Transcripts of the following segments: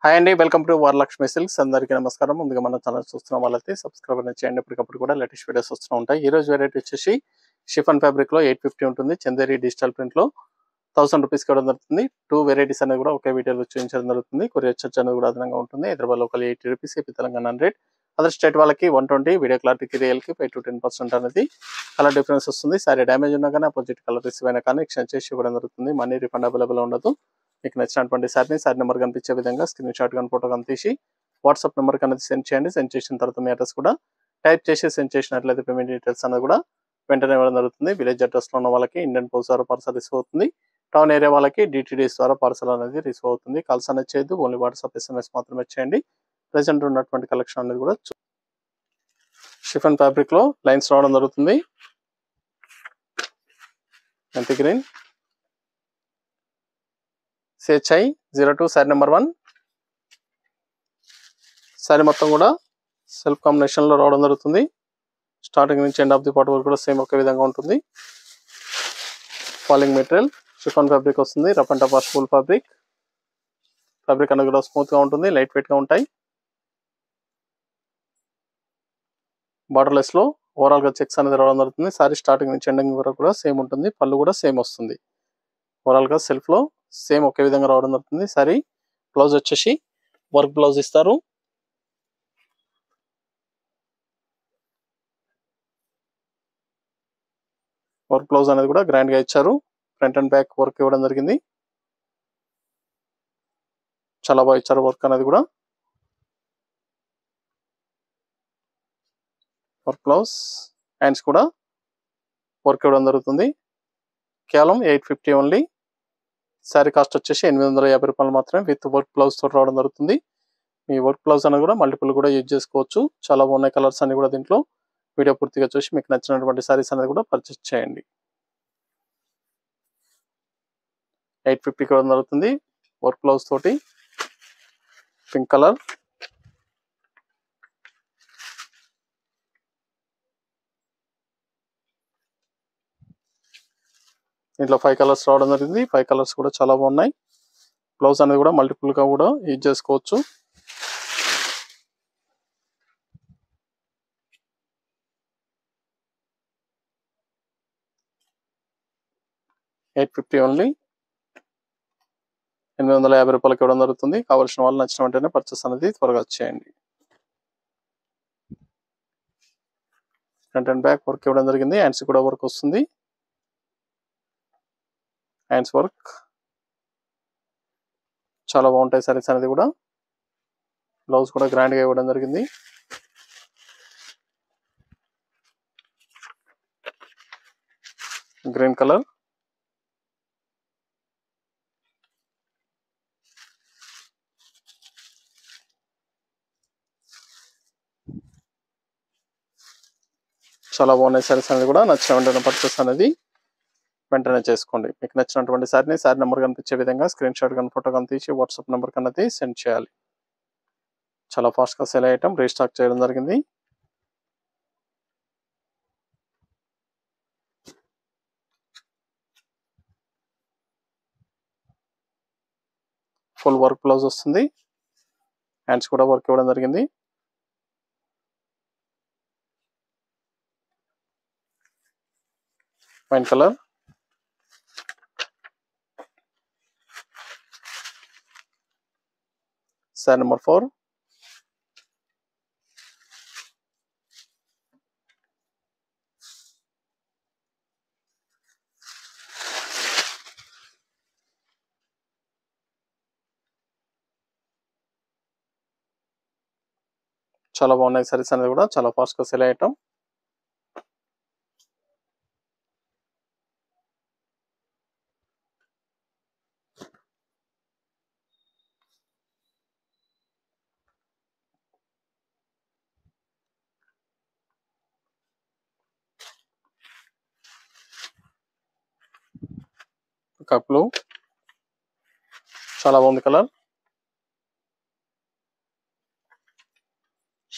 Hi అండి, welcome to Varalakshmi silks. అందరికీ నమస్కారం. ముందుగా మన ఛానల్ చూస్తున్న వాళ్ళైతే సబ్స్క్రైబ్ చేయండి. ఎప్పటికప్పుడు కూడా లేటెస్ట్ వీడియోస్ వస్తూ ఉంటాయి. ఈ రోజు వెరైటీ వచ్చేసి షిఫన్ ఫ్యాబ్రిక్ లో 850 ఉంటుంది. చందేరి డిజిటల్ ప్రింట్ లో 1000 రూపీస్ కూడా జరుగుతుంది. 2 వెరైటీస్ అనేది కూడా ఒకే వీడియోలో చూపించడం జరుగుతుంది. కొరియర్ చార్జ్ అనేది కూడా అదనంగా ఉంటుంది. Hyderabad local 80 rupees, AP Telangana 100, other state వాళ్ళకి 120, వీడియో క్లారిటీకి రియల్ కి 5 to 10% అనేది కలర్ డిఫరెన్స్ వస్తుంది. సారీ డ్యామేజ్ ఉన్నా కానీ అపోజిట్ కలర్ రిసీవ్ అయినా కానీ ఎక్స్చేంజ్ చేసి ఇవ్వడం జరుగుతుంది. మనీ రిఫండ్ అవైలబుల్ ఉండదు. మీకు నచ్చినటువంటి సారీ నెంబర్ కనిపించే విధంగా స్క్రీన్ షాట్ కానీ ఫోటో కానీ తీసి వాట్సాప్ నెంబర్ అనేది సెండ్ చేయండి. సెండ్ చేసిన తర్వాత మీ అడ్రస్ కూడా టైప్ చేసి సెండ్ చేసినట్లయితే పేమెంట్ డీటెయిల్స్ అనేది కూడా వెంటనే ఇవ్వడం జరుగుతుంది. విలేజ్ అడ్రస్ లో ఉన్న వాళ్ళకి ఇండియన్ పోస్ట్ ద్వారా పార్సల్ రిసీవ్ అవుతుంది. టౌన్ ఏరియా వాళ్ళకి డిటిడిఎస్ ద్వారా పార్సల్ అనేది రిసీవ్ అవుతుంది. కాల్స్ అనేది చేయొద్దు, ఓన్లీ వాట్సాప్ SMS మాత్రమే చేయండి. ప్రెసెంట్ ఉన్నటువంటి కలెక్షన్ అనేది కూడా షిఫన్ ఫ్యాబ్రిక్ లో లైన్స్ రావడం జరుగుతుంది. మెంతి green CHI 02 sorry number 1. Sorry మొత్తం కూడా సెల్ఫ్ కాంబినేషన్ లో రావడం జరుగుతుంది. స్టార్టింగ్ నుంచి ఎండ్ ఆఫ్ ది పార్ట్ వరకు కూడా సేమ్ ఒకే విధంగా ఉంటుంది. ఫాలింగ్ మెటీరియల్ షిఫాన్ ఫ్యాబ్రిక్ వస్తుంది. Rough and tough wash full fabric అనేది కూడా స్మూత్ గా ఉంటుంది, లైట్ వెయిట్ గా ఉంటాయి. బార్డర్లెస్ లో ఓవరాల్ గా చెక్స్ అనేది రావడం జరుగుతుంది. సారీ స్టార్టింగ్ నుంచి ఎండింగ్ వరకు కూడా సేమ్ ఉంటుంది. పళ్ళు కూడా సేమ్ వస్తుంది. ఓవరాల్ గా సెల్ఫ్ లో సేమ్ ఒకే విధంగా రావడం జరుగుతుంది. సారీ బ్లౌజ్ వచ్చేసి వర్క్ బ్లౌజ్ ఇస్తారు. వర్క్ బ్లౌజ్ అనేది కూడా గ్రాండ్ గా ఇచ్చారు. ఫ్రంట్ అండ్ బ్యాక్ వర్క్ ఇవ్వడం జరిగింది. చాలా బాగా ఇచ్చారు వర్క్ అనేది కూడా. వర్క్ బ్లౌజ్ హ్యాండ్స్ కూడా వర్క్ ఇవ్వడం జరుగుతుంది. కేవలం 850 ఓన్లీ. శారీ కాస్ట్ వచ్చేసి 850 రూపాయలు మాత్రమే విత్ వర్క్ బ్లౌజ్ తో రావడం జరుగుతుంది. మీ వర్క్ బ్లౌజ్ అనేది కూడా మల్టిపుల్ కూడా యూజ్ చేసుకోవచ్చు. చాలా బాగున్నాయి కలర్స్ అన్ని కూడా దీంట్లో. వీడియో పూర్తిగా చూసి మీకు నచ్చినటువంటి సారీస్ అనేది కూడా పర్చేస్ చేయండి. 850 కూడా జరుగుతుంది. వర్క్ బ్లౌజ్ తోటి పింక్ కలర్, దీంట్లో 5 కలర్స్ రావడం జరిగింది. 5 కలర్స్ కూడా చాలా బాగున్నాయి. బ్లౌజ్ అనేది కూడా మల్టిపుల్ గా కూడా యూజ్ చేసుకోవచ్చు. 850 ఓన్లీ. 850 రూపాయలకి ఇవ్వడం జరుగుతుంది. కావాల్సిన వాళ్ళు నచ్చిన వెంటనే పర్చేస్ అనేది త్వరగా చేయండి. ఫ్రంట్ అండ్ బ్యాక్ వర్క్ ఇవ్వడం జరిగింది. హ్యాండ్స్ కూడా వర్క్ వస్తుంది. హ్యాండ్స్ వర్క్ చాలా బాగుంటాయి సారీస్ అనేది కూడా. బ్లౌజ్ కూడా గ్రాండ్ గా ఇవ్వడం జరిగింది. గ్రీన్ కలర్, చాలా బాగున్నాయి సారీస్ అనేది కూడా. నచ్చిన వెంటనే పర్చేస్ అనేది వెంటనే చేసుకోండి. మీకు నచ్చినటువంటి సారీని సారీ నెంబర్ కనిపించే విధంగా స్క్రీన్ షాట్ కానీ ఫోటో కానీ తీసి వాట్సాప్ నెంబర్ కన్నది సెండ్ చేయాలి. చాలా ఫాస్ట్ గా సేల్ ఐటమ్ రీస్టాక్ చేయడం జరిగింది. ఫుల్ వర్క్ బ్లౌజ్ వస్తుంది. హ్యాండ్స్ కూడా వర్క్ ఇవ్వడం జరిగింది. Wine colour, sorry number 4. చాలా బాగున్నాయి సారీస్ అనేది కూడా. చాలా ఫాస్ట్ గా సేల్ ఐటమ్. కప్లు చాలా బాగుంది colour.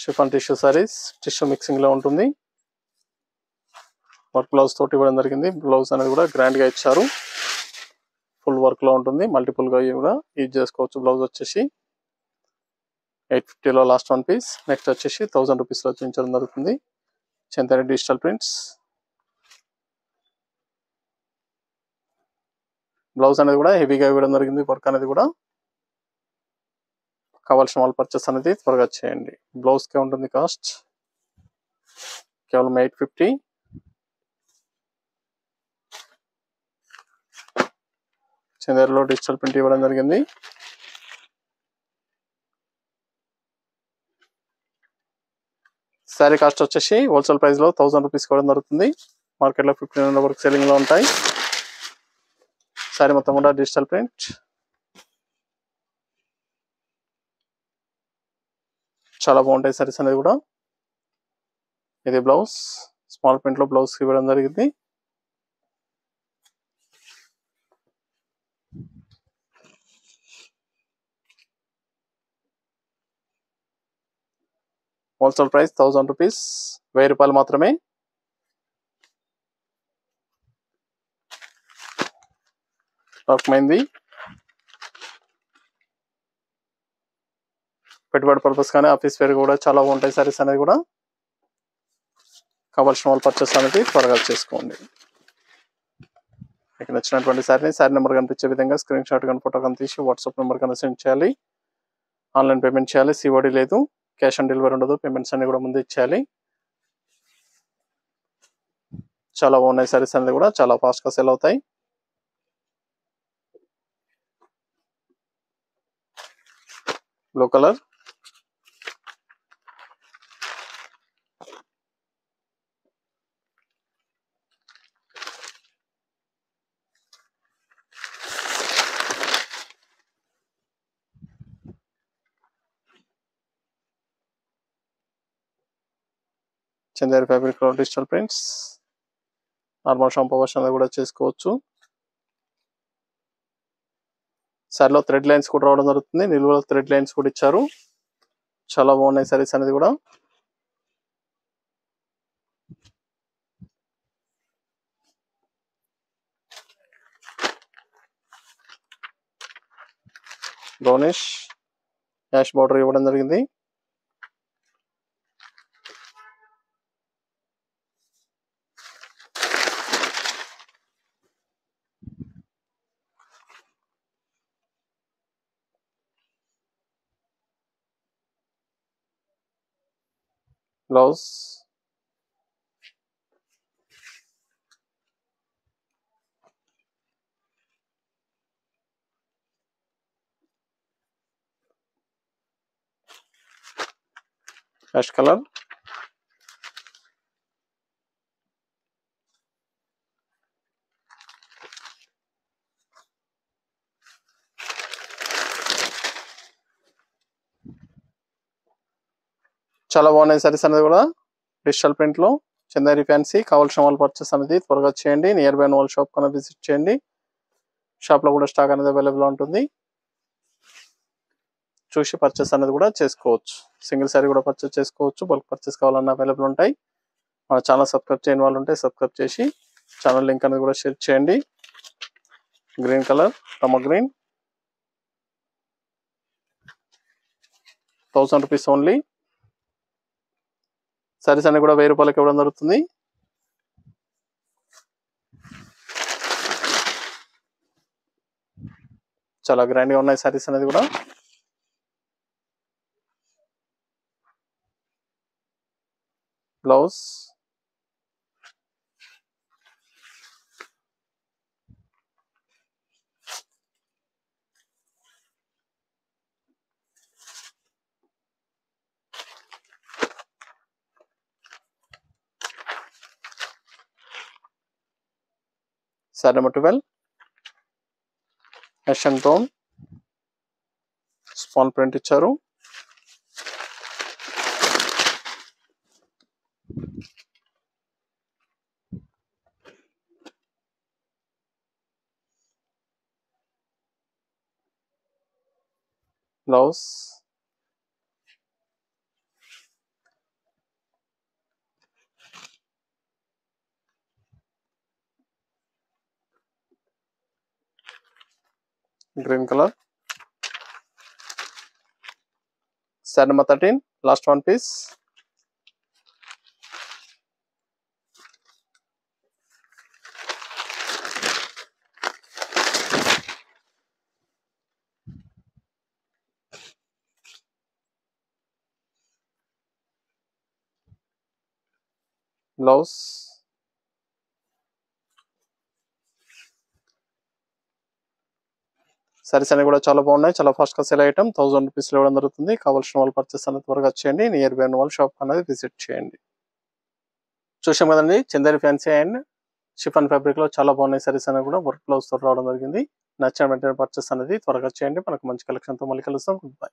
Chiffon tissue saris, tissue mixing లో ఉంటుంది. వర్క్ బ్లౌజ్ తోటి ఇవ్వడం జరిగింది. బ్లౌజ్ అనేది కూడా గ్రాండ్ గా ఇచ్చారు. ఫుల్ వర్క్ లో ఉంటుంది. మల్టిపుల్ గా కూడా యూజ్ చేసుకోవచ్చు. బ్లౌజ్ వచ్చేసి 850లో లాస్ట్ వన్ పీస్. నెక్స్ట్ వచ్చేసి 1000 రూపీస్లో చూపించడం జరుగుతుంది. Chanderi digital prints. బ్లౌజ్ అనేది కూడా హెవీగా ఇవ్వడం జరిగింది. వర్క్ అనేది కూడా కావాల్సిన వాళ్ళు పర్చేస్ అనేది త్వరగా చేయండి. బ్లౌజ్కే ఉంటుంది కాస్ట్ కేవలం 850. చందేరిలో డిజిటల్ ప్రింట్ ఇవ్వడం జరిగింది. శారీ కాస్ట్ వచ్చేసి హోల్సేల్ ప్రైస్లో 1000 రూపీస్ ఇవ్వడం జరుగుతుంది. మార్కెట్లో 1500 వరకు సెల్లింగ్లో ఉంటాయి. శారీ మొత్తం కూడా డిజిటల్ ప్రింట్. చాలా బాగుంటాయి సారీస్ అనేది కూడా. ఇది బ్లౌజ్ స్మాల్ ప్రింట్లో బ్లౌజ్ ఇవ్వడం జరిగింది. హోల్సేల్ ప్రైస్ 1000 రూపీస్, 1000 రూపాయలు మాత్రమే. వర్క్మైంది. పెట్టుబడి పర్పస్ కానీ ఆఫీస్ వేర్ కూడా చాలా బాగుంటాయి సారీస్ అనేది కూడా. కావాల్సిన వాళ్ళు పర్చేస్ అనేది త్వరగా చేసుకోండి. మీకు నచ్చినటువంటి శారీ నెంబర్ కనిపించే విధంగా స్క్రీన్ షాట్ కానీ ఫోటో కానీ తీసి వాట్సాప్ నెంబర్ కన్నా సెండ్ చేయాలి. ఆన్లైన్ పేమెంట్ చేయాలి. సిఓడి లేదు, క్యాష్ ఆన్ డెలివరీ ఉండదు. పేమెంట్స్ అన్ని కూడా ముందు ఇచ్చేయాలి. చాలా బాగున్నాయి సారీస్ అనేది కూడా, చాలా ఫాస్ట్గా సెల్ అవుతాయి. Blue colour. చందేరి ఫ్యాబ్రిక్ లో digital prints. Normal shampoo wash అనేది కూడా చేసుకోవచ్చు. సారీలో థ్రెడ్ లైన్స్ కూడా రావడం జరుగుతుంది. నిలువులో థ్రెడ్ లైన్స్ కూడా ఇచ్చారు. చాలా బాగున్నాయి సారీస్ అనేది కూడా. బ్రౌనిష్ యాష్ బార్డర్ ఇవ్వడం జరిగింది. Blouse ash colour. చాలా బాగున్నాయి సారీస్ అనేది కూడా డిజిటల్ ప్రింట్ లో. చందేరి ఫ్యాన్సీ. కావాల్సిన వాళ్ళు పర్చేస్ అనేది త్వరగా చేయండి. నియర్ బై వాళ్ళ షాప్ కన్నా విజిట్ చేయండి. షాప్ లో కూడా స్టాక్ అనేది అవైలబుల్ ఉంటుంది. చూసి పర్చేస్ అనేది కూడా చేసుకోవచ్చు. సింగిల్ సారీ కూడా పర్చేస్ చేసుకోవచ్చు. బల్క్ పర్చేస్ కావాలన్నా అవైలబుల్ ఉంటాయి. మన ఛానల్ సబ్స్క్రైబ్ చేయని వాళ్ళు ఉంటే సబ్స్క్రైబ్ చేసి ఛానల్ లింక్ అనేది కూడా షేర్ చేయండి. గ్రీన్ కలర్, టమో గ్రీన్. 1000 rupees only. సారీస్ అన్ని కూడా 1000 రూపాయలకి ఇవ్వడం జరుగుతుంది. చాలా గ్రాండ్ గా ఉన్నాయి సారీస్ అనేది కూడా. బ్లౌజ్ సారీ నెంబర్ 12 యాషన్ టోన్. స్మాల్ ప్రింట్ ఇచ్చారు. Blouse green colour. Sari number 13 last one piece. Blouse saris అన్ని కూడా చాలా బాగున్నాయి. చాలా ఫాస్ట్ గా సేల్ ఐటమ్ 1000 రూపీస్ ఇవ్వడం జరుగుతుంది. కావాల్సిన వాళ్ళు పర్చేస్ అనేది త్వరగా చేయండి. నియర్ బై ఉన్న వాళ్ళు షాప్ అనేది విజిట్ చేయండి. చూసాం కదండి, Chanderi fancy and chiffon fabric లో చాలా బాగున్నాయి సారీస్ అనేది కూడా వర్క్ బ్లౌజ్ తో రావడం జరిగింది. నచ్చిన వెంటనే పర్చేస్ అనేది త్వరగా చేయండి. మనకు మంచి కలెక్షన్ తో మళ్ళీ కలుస్తాం. Good bye.